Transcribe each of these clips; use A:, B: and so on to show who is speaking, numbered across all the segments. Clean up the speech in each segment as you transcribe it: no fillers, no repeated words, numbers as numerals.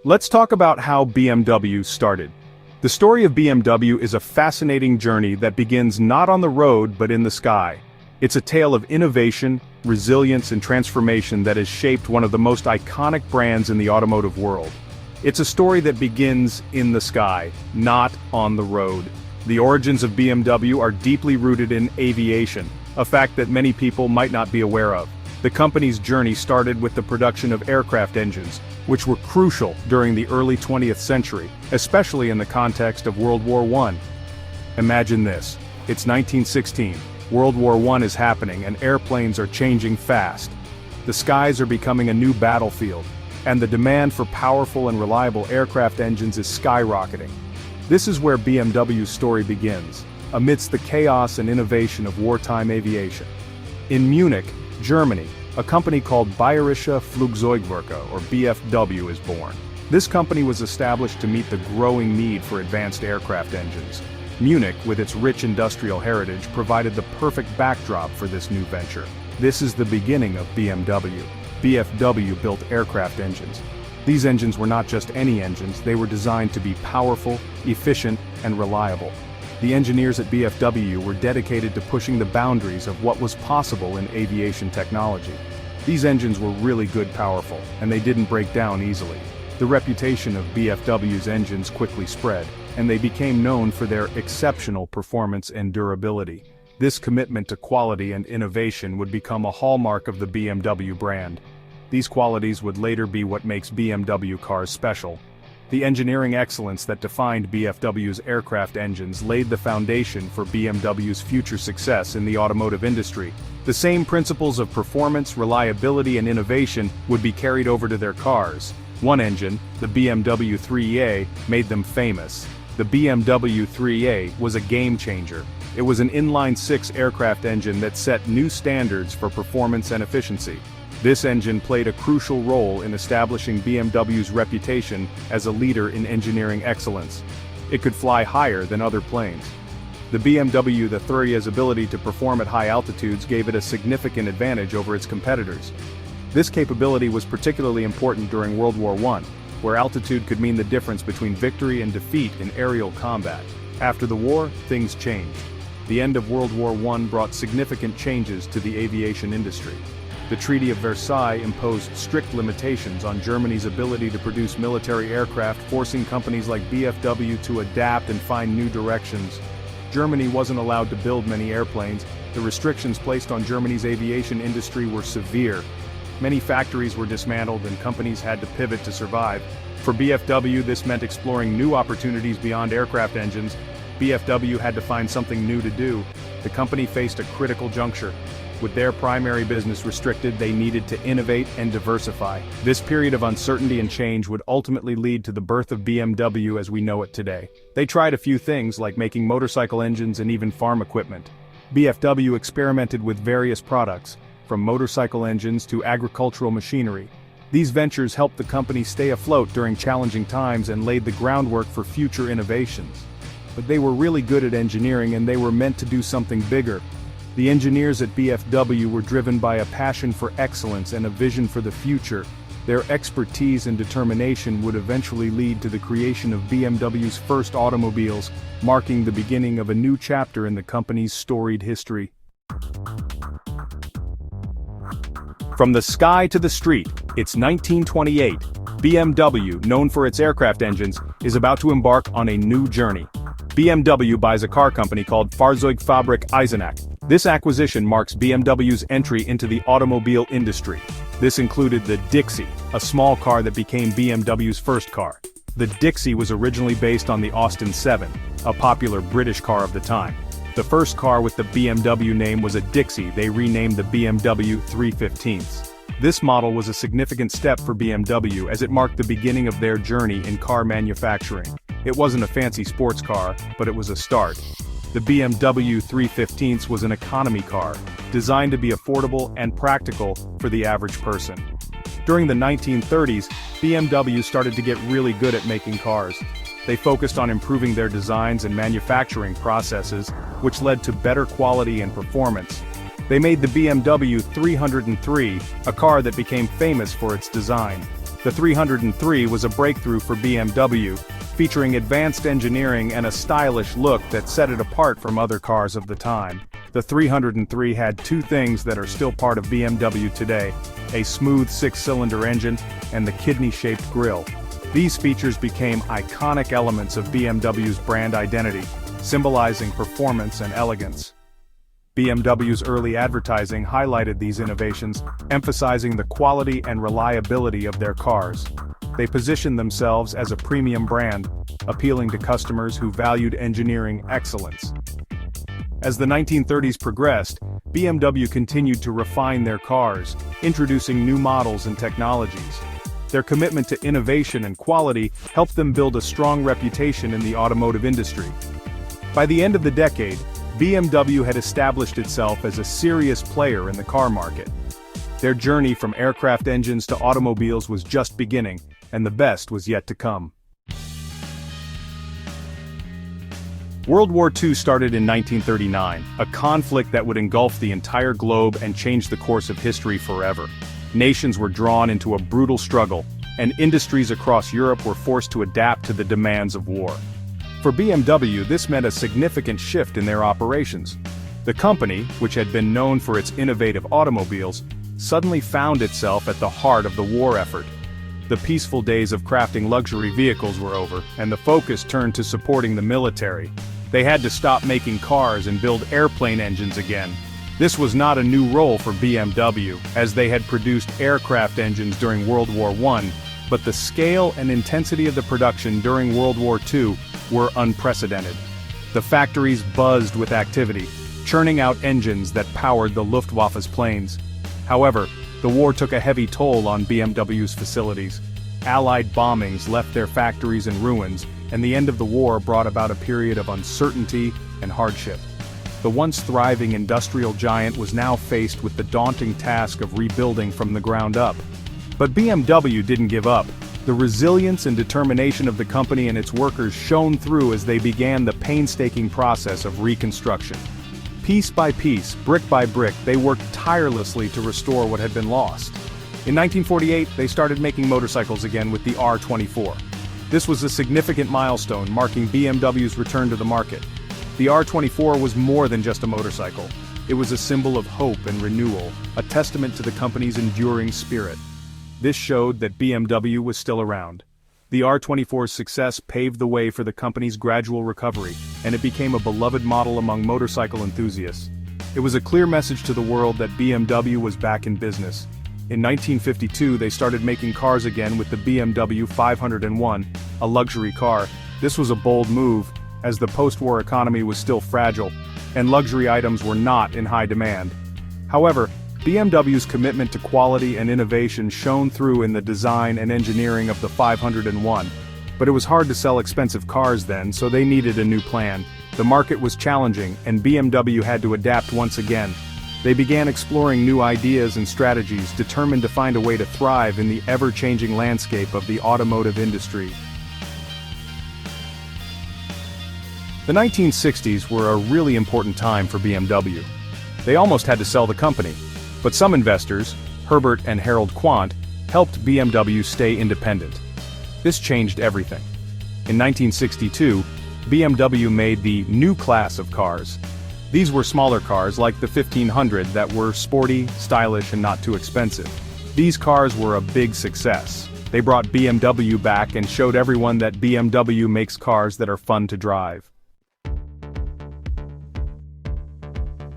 A: Let's talk about how BMW started. The story of BMW is a fascinating journey that begins not on the road but in the sky. It's a tale of innovation, resilience and transformation that has shaped one of the most iconic brands in the automotive world. It's a story that begins in the sky, not on the road. The origins of BMW are deeply rooted in aviation, a fact that many people might not be aware of. The company's journey started with the production of aircraft engines, which were crucial during the early 20th century, especially in the context of World War I. Imagine this. It's 1916. World War I is happening and airplanes are changing fast. The skies are becoming a new battlefield, and the demand for powerful and reliable aircraft engines is skyrocketing. This is where BMW's story begins, amidst the chaos and innovation of wartime aviation. In Munich, Germany, a company called Bayerische Flugzeugwerke, or BFW, is born. This company was established to meet the growing need for advanced aircraft engines. Munich, with its rich industrial heritage, provided the perfect backdrop for this new venture. This is the beginning of BMW. BFW built aircraft engines. These engines were not just any engines, they were designed to be powerful, efficient, and reliable. The engineers at BFW were dedicated to pushing the boundaries of what was possible in aviation technology. These engines were really good powerful, and they didn't break down easily. The reputation of BFW's engines quickly spread, and they became known for their exceptional performance and durability. This commitment to quality and innovation would become a hallmark of the BMW brand. These qualities would later be what makes BMW cars special. The engineering excellence that defined BFW's aircraft engines laid the foundation for BMW's future success in the automotive industry. The same principles of performance, reliability and innovation would be carried over to their cars. One engine, the BMW 3A, made them famous. The BMW 3A was a game-changer. It was an inline-six aircraft engine that set new standards for performance and efficiency. This engine played a crucial role in establishing BMW's reputation as a leader in engineering excellence. It could fly higher than other planes. The BMW 3A's ability to perform at high altitudes gave it a significant advantage over its competitors. This capability was particularly important during World War I, where altitude could mean the difference between victory and defeat in aerial combat. After the war, things changed. The end of World War I brought significant changes to the aviation industry. The Treaty of Versailles imposed strict limitations on Germany's ability to produce military aircraft, forcing companies like BFW to adapt and find new directions. Germany wasn't allowed to build many airplanes. The restrictions placed on Germany's aviation industry were severe. Many factories were dismantled and companies had to pivot to survive. For BFW, this meant exploring new opportunities beyond aircraft engines. BFW had to find something new to do. The company faced a critical juncture. With their primary business restricted, they needed to innovate and diversify. This period of uncertainty and change would ultimately lead to the birth of BMW as we know it today. They tried a few things like making motorcycle engines and even farm equipment. BFW experimented with various products, from motorcycle engines to agricultural machinery. These ventures helped the company stay afloat during challenging times and laid the groundwork for future innovations. But they were really good at engineering and they were meant to do something bigger. The engineers at BFW were driven by a passion for excellence and a vision for the future. Their expertise and determination would eventually lead to the creation of BMW's first automobiles, marking the beginning of a new chapter in the company's storied history. From the sky to the street, it's 1928. BMW, known for its aircraft engines, is about to embark on a new journey. BMW buys a car company called Fahrzeugfabrik Eisenach. This acquisition marks BMW's entry into the automobile industry. This included the Dixie, a small car that became BMW's first car. The Dixie was originally based on the Austin 7, a popular British car of the time. The first car with the BMW name was a Dixie they renamed the BMW 315s. This model was a significant step for BMW as it marked the beginning of their journey in car manufacturing. It wasn't a fancy sports car, but it was a start. The BMW 315s was an economy car, designed to be affordable and practical for the average person. During the 1930s, BMW started to get really good at making cars. They focused on improving their designs and manufacturing processes, which led to better quality and performance. They made the BMW 303, a car that became famous for its design. The 303 was a breakthrough for BMW, featuring advanced engineering and a stylish look that set it apart from other cars of the time. The 303 had two things that are still part of BMW today: a smooth six-cylinder engine and the kidney-shaped grille. These features became iconic elements of BMW's brand identity, symbolizing performance and elegance. BMW's early advertising highlighted these innovations, emphasizing the quality and reliability of their cars. They positioned themselves as a premium brand, appealing to customers who valued engineering excellence. As the 1930s progressed, BMW continued to refine their cars, introducing new models and technologies. Their commitment to innovation and quality helped them build a strong reputation in the automotive industry. By the end of the decade, BMW had established itself as a serious player in the car market. Their journey from aircraft engines to automobiles was just beginning, and the best was yet to come. World War II started in 1939, a conflict that would engulf the entire globe and change the course of history forever. Nations were drawn into a brutal struggle, and industries across Europe were forced to adapt to the demands of war. For BMW, this meant a significant shift in their operations. The company, which had been known for its innovative automobiles, suddenly found itself at the heart of the war effort. The peaceful days of crafting luxury vehicles were over, and the focus turned to supporting the military. They had to stop making cars and build airplane engines again. This was not a new role for BMW, as they had produced aircraft engines during World War I, but the scale and intensity of the production during World War II were unprecedented. The factories buzzed with activity, churning out engines that powered the Luftwaffe's planes. However, the war took a heavy toll on BMW's facilities. Allied bombings left their factories in ruins, and the end of the war brought about a period of uncertainty and hardship. The once thriving industrial giant was now faced with the daunting task of rebuilding from the ground up. But BMW didn't give up. The resilience and determination of the company and its workers shone through as they began the painstaking process of reconstruction. Piece by piece, brick by brick, they worked tirelessly to restore what had been lost. In 1948, they started making motorcycles again with the R24. This was a significant milestone, marking BMW's return to the market. The R24 was more than just a motorcycle. It was a symbol of hope and renewal, a testament to the company's enduring spirit. This showed that BMW was still around. The R24's success paved the way for the company's gradual recovery, and it became a beloved model among motorcycle enthusiasts. It was a clear message to the world that BMW was back in business. In 1952, they started making cars again with the BMW 501, a luxury car. This was a bold move, as the post-war economy was still fragile, and luxury items were not in high demand. However, BMW's commitment to quality and innovation shone through in the design and engineering of the 501. But it was hard to sell expensive cars then, so they needed a new plan. The market was challenging, and BMW had to adapt once again. They began exploring new ideas and strategies, determined to find a way to thrive in the ever-changing landscape of the automotive industry. The 1960s were a really important time for BMW. They almost had to sell the company. But some investors, Herbert and Harold Quant, helped BMW stay independent. This changed everything. In 1962, BMW made the new class of cars. These were smaller cars like the 1500 that were sporty, stylish, and not too expensive. These cars were a big success. They brought BMW back and showed everyone that BMW makes cars that are fun to drive.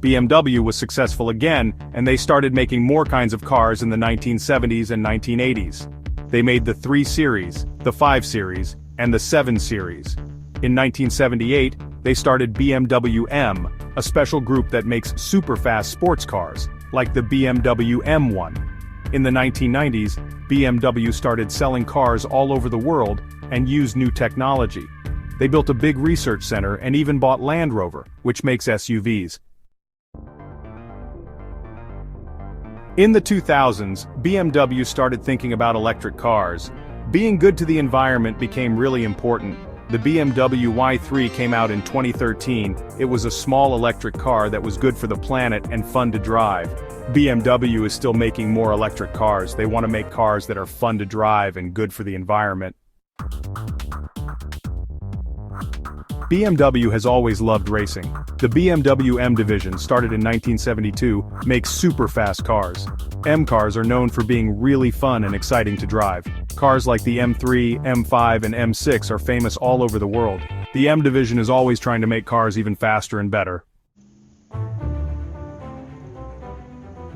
A: BMW was successful again, and they started making more kinds of cars in the 1970s and 1980s. They made the 3 Series, the 5 Series, and the 7 Series. In 1978, they started BMW M, a special group that makes super-fast sports cars, like the BMW M1. In the 1990s, BMW started selling cars all over the world and used new technology. They built a big research center and even bought Land Rover, which makes SUVs. In the 2000s, BMW started thinking about electric cars. Being good to the environment became really important. The BMW Y3 came out in 2013. It was a small electric car that was good for the planet and fun to drive. BMW is still making more electric cars. They want to make cars that are fun to drive and good for the environment. BMW has always loved racing. The BMW M division, started in 1972, makes super fast cars. M cars are known for being really fun and exciting to drive. Cars like the M3, M5 and M6 are famous all over the world. The M division is always trying to make cars even faster and better.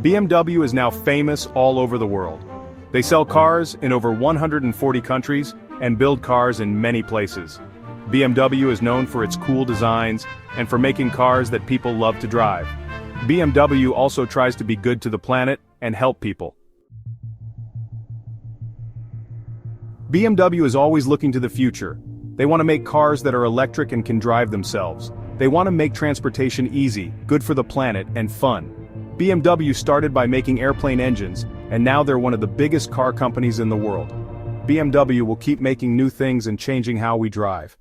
A: BMW is now famous all over the world. They sell cars in over 140 countries and build cars in many places. BMW is known for its cool designs and for making cars that people love to drive. BMW also tries to be good to the planet and help people. BMW is always looking to the future. They want to make cars that are electric and can drive themselves. They want to make transportation easy, good for the planet, and fun. BMW started by making airplane engines, and now they're one of the biggest car companies in the world. BMW will keep making new things and changing how we drive.